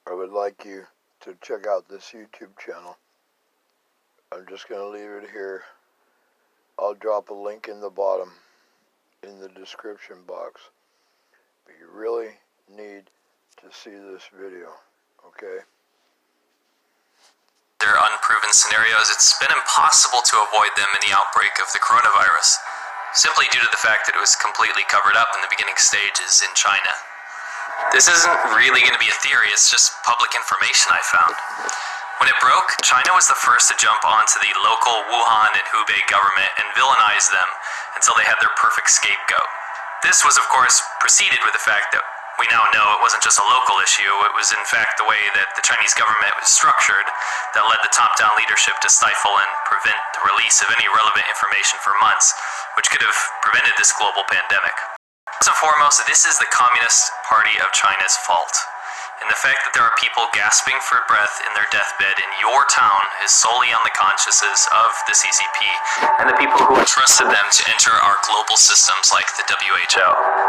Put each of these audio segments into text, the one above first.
I would like you to check out this YouTube channel. I'm just going to leave it here. I'll drop a link in the bottom in the description box. But you really need to see this video, okay? They're unproven scenarios. It's been impossible to avoid them in the outbreak of the coronavirus, simply due to the fact that it was completely covered up in the beginning stages in China. This isn't really going to be a theory, it's just public information I found. When it broke, China was the first to jump onto the local Wuhan and Hubei government and villainize them until they had their perfect scapegoat. This was, of course, preceded with the fact that we now know it wasn't just a local issue, it was in fact the way that the Chinese government was structured that led the top-down leadership to stifle and prevent the release of any relevant information for months, which could have prevented this global pandemic. First and foremost, this is the Communist Party of China's fault. And the fact that there are people gasping for breath in their deathbed in your town is solely on the consciences of the CCP and the people who entrusted them to enter our global systems like the WHO.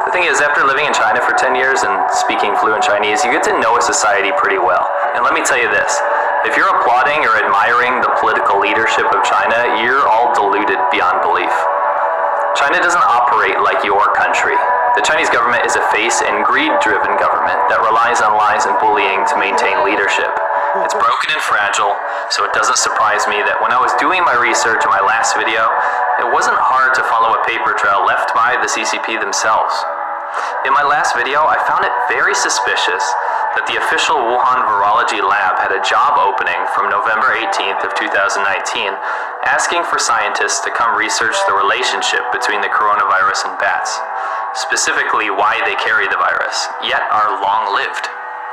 The thing is, after living in China for 10 years and speaking fluent Chinese, you get to know a society pretty well. And let me tell you this, if you're applauding or admiring the political leadership of China, you're all deluded beyond belief. China doesn't operate like your country. The Chinese government is a face and greed-driven government that relies on lies and bullying to maintain leadership. It's broken and fragile, so it doesn't surprise me that when I was doing my research in my last video, it wasn't hard to follow a paper trail left by the CCP themselves. In my last video, I found it very suspicious that the official Wuhan Virology Lab had a job opening from November 18th of 2019, asking for scientists to come research the relationship between the coronavirus and bats, specifically why they carry the virus, yet are long-lived.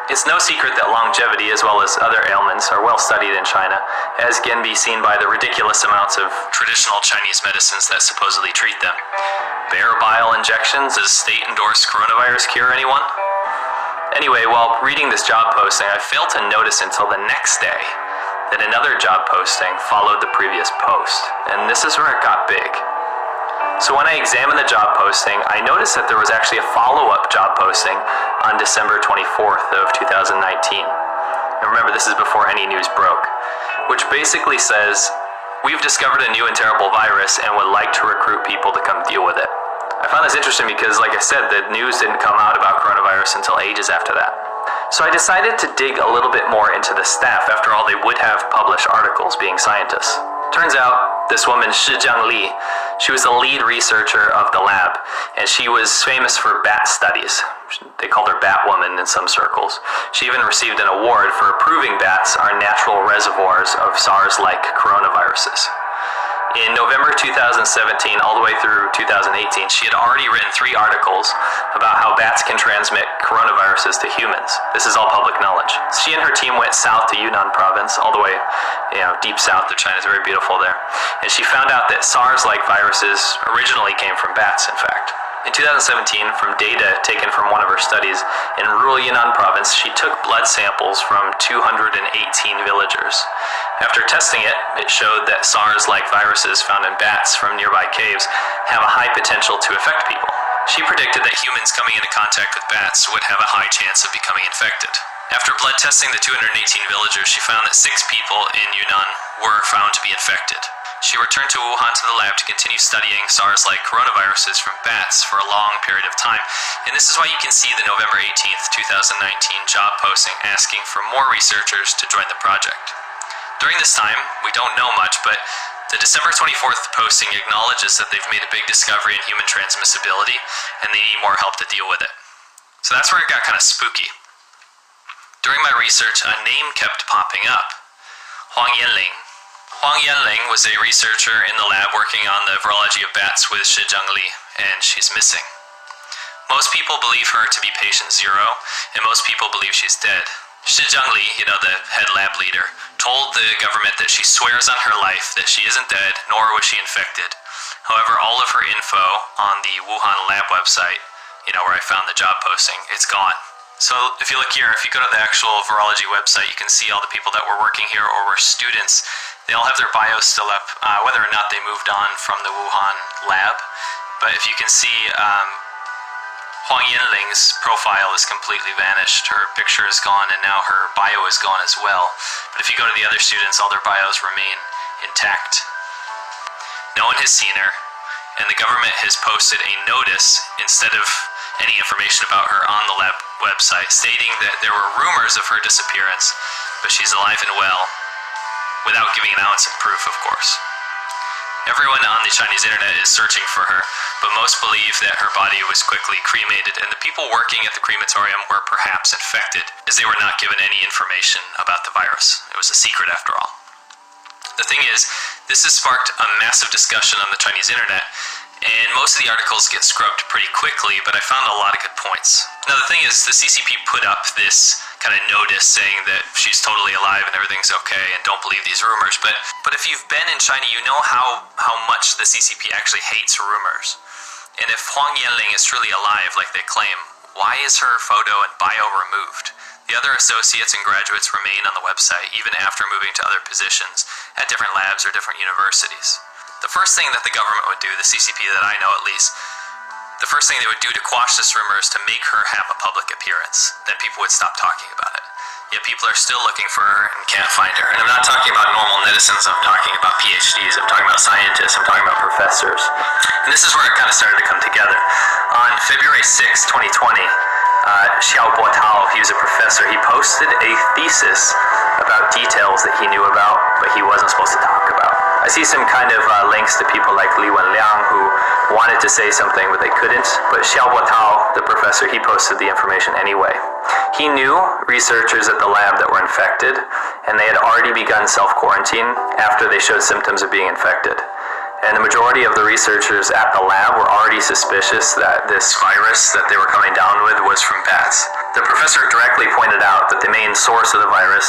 It's no secret that longevity, as well as other ailments, are well studied in China, as can be seen by the ridiculous amounts of traditional Chinese medicines that supposedly treat them. Bear bile injections as state-endorsed coronavirus cure, anyone? Anyway, while reading this job posting, I failed to notice until the next day that another job posting followed the previous post, and this is where it got big. So when I examined the job posting, I noticed that there was actually a follow-up job posting on December 24th of 2019. And remember, this is before any news broke, which basically says, we've discovered a new and terrible virus and would like to recruit people to come deal with it. I found this interesting because, like I said, the news didn't come out about coronavirus until ages after that. So I decided to dig a little bit more into the staff. After all, they would have published articles being scientists. Turns out, this woman, Shizhang Li, she was the lead researcher of the lab, and she was famous for bat studies. They called her Batwoman in some circles. She even received an award for proving bats are natural reservoirs of SARS-like coronaviruses. In November 2017, all the way through 2018, she had already written 3 articles about how bats can transmit coronaviruses to humans. This is all public knowledge. She and her team went south to Yunnan province, all the way, deep south of China. It's very beautiful there. And she found out that SARS-like viruses originally came from bats, in fact. In 2017, from data taken from one of her studies in rural Yunnan province, she took blood samples from 218 villagers. After testing it, it showed that SARS-like viruses found in bats from nearby caves have a high potential to affect people. She predicted that humans coming into contact with bats would have a high chance of becoming infected. After blood testing the 218 villagers, she found that 6 people in Yunnan were found to be infected. She returned to Wuhan to the lab to continue studying SARS-like coronaviruses from bats for a long period of time, and this is why you can see the November 18th, 2019 job posting asking for more researchers to join the project. During this time, we don't know much, but the December 24th posting acknowledges that they've made a big discovery in human transmissibility, and they need more help to deal with it. So that's where it got kind of spooky. During my research, a name kept popping up. Huang Yanling. Huang Yanling was a researcher in the lab working on the virology of bats with Shizhang Li, and she's missing. Most people believe her to be patient 0, and most people believe she's dead. Shizhang Li, the head lab leader, told the government that she swears on her life that she isn't dead, nor was she infected. However, all of her info on the Wuhan lab website, where I found the job posting, it's gone. So if you look here, if you go to the actual virology website, you can see all the people that were working here or were students. They all have their bios still up, whether or not they moved on from the Wuhan lab. But if you can see, Huang Yanling's profile is completely vanished. Her picture is gone, and now her bio is gone as well. But if you go to the other students, all their bios remain intact. No one has seen her, and the government has posted a notice instead of any information about her on the lab website, stating that there were rumors of her disappearance, but she's alive and well, without giving an ounce of proof, of course. Everyone on the Chinese internet is searching for her, but most believe that her body was quickly cremated, and the people working at the crematorium were perhaps infected, as they were not given any information about the virus. It was a secret after all. The thing is, this has sparked a massive discussion on the Chinese internet, and most of the articles get scrubbed pretty quickly, but I found a lot of good points. Now the thing is, the CCP put up this kind of notice saying that she's totally alive and everything's okay and don't believe these rumors, but if you've been in China, you know how much the CCP actually hates rumors. And if Huang Yanling is truly alive like they claim, why is her photo and bio removed? The other associates and graduates remain on the website even after moving to other positions at different labs or different universities. The first thing that the government would do, the CCP that I know at least, the first thing they would do to quash this rumor is to make her have a public appearance. Then people would stop talking about it. Yet people are still looking for her and can't find her. And I'm not talking about normal netizens, I'm talking about PhDs, I'm talking about scientists, I'm talking about professors. And this is where it kind of started to come together. On February 6, 2020, Xiao Guotao, he was a professor, he posted a thesis about details that he knew about, but he wasn't supposed to talk about. I see some kind of links to people like Li Wenliang who wanted to say something but they couldn't, but Xiao Guotao, the professor, he posted the information anyway. He knew researchers at the lab that were infected, and they had already begun self-quarantine after they showed symptoms of being infected. And the majority of the researchers at the lab were already suspicious that this virus that they were coming down with was from bats. The professor directly pointed out that the main source of the virus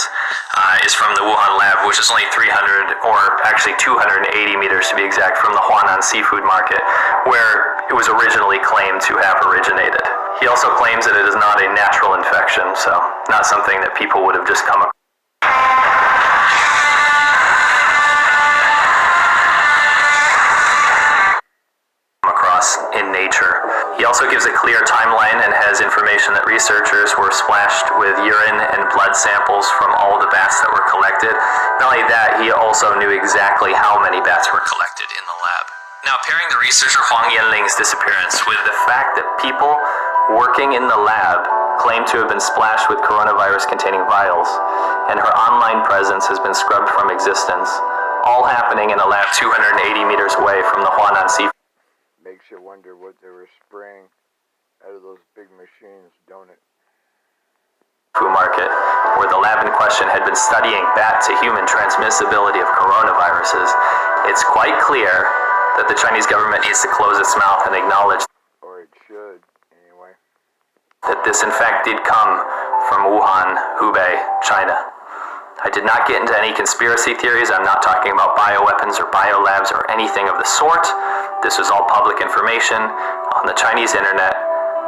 is from the Wuhan lab, which is only 300, or actually 280 meters to be exact, from the Huanan seafood market, where it was originally claimed to have originated. He also claims that it is not a natural infection, so not something that people would have just come across. In nature. He also gives a clear timeline and has information that researchers were splashed with urine and blood samples from all the bats that were collected. Not only that, he also knew exactly how many bats were collected in the lab. Now, pairing the researcher Huang Yanling's disappearance with the fact that people working in the lab claim to have been splashed with coronavirus-containing vials, and her online presence has been scrubbed from existence, all happening in a lab 280 meters away from the Huanan seafood. Makes you wonder what they were spraying out of those big machines, don't it? Food market, where the lab in question had been studying bat-to-human transmissibility of coronaviruses. It's quite clear that the Chinese government needs to close its mouth and acknowledge, or it should, anyway, that this in fact did come from Wuhan, Hubei, China. I did not get into any conspiracy theories. I'm not talking about bioweapons or biolabs or anything of the sort. This was all public information on the Chinese internet,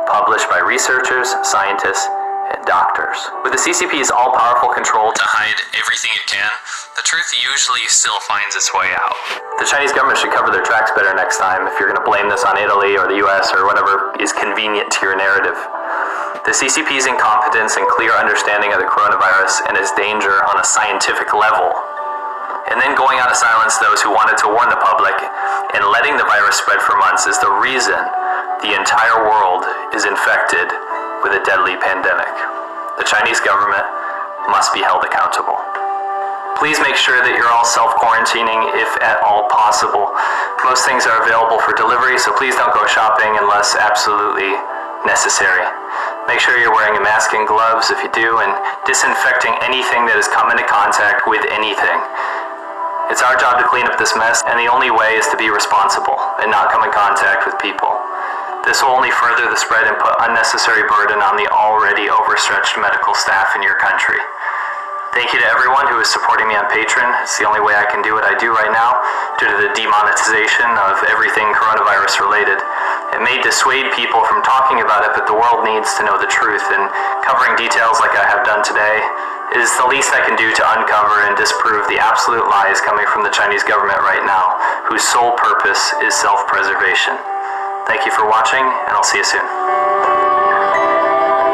published by researchers, scientists, and doctors. With the CCP's all-powerful control to hide everything it can, the truth usually still finds its way out. The Chinese government should cover their tracks better next time if you're going to blame this on Italy or the US or whatever is convenient to your narrative. The CCP's incompetence and clear understanding of the coronavirus and its danger on a scientific level, and then going out of silence those who wanted to warn the public and letting the virus spread for months is the reason the entire world is infected with a deadly pandemic. The Chinese government must be held accountable. Please make sure that you're all self-quarantining if at all possible. Most things are available for delivery, so please don't go shopping unless absolutely necessary. Make sure you're wearing a mask and gloves if you do, and disinfecting anything that has come into contact with anything. It's our job to clean up this mess, and the only way is to be responsible and not come in contact with people. This will only further the spread and put unnecessary burden on the already overstretched medical staff in your country. Thank you to everyone who is supporting me on Patreon. It's the only way I can do what I do right now due to the demonetization of everything coronavirus related. It may dissuade people from talking about it, but the world needs to know the truth, and covering details like I have done today is the least I can do to uncover and disprove the absolute lies coming from the Chinese government right now, whose sole purpose is self-preservation. Thank you for watching, and I'll see you soon.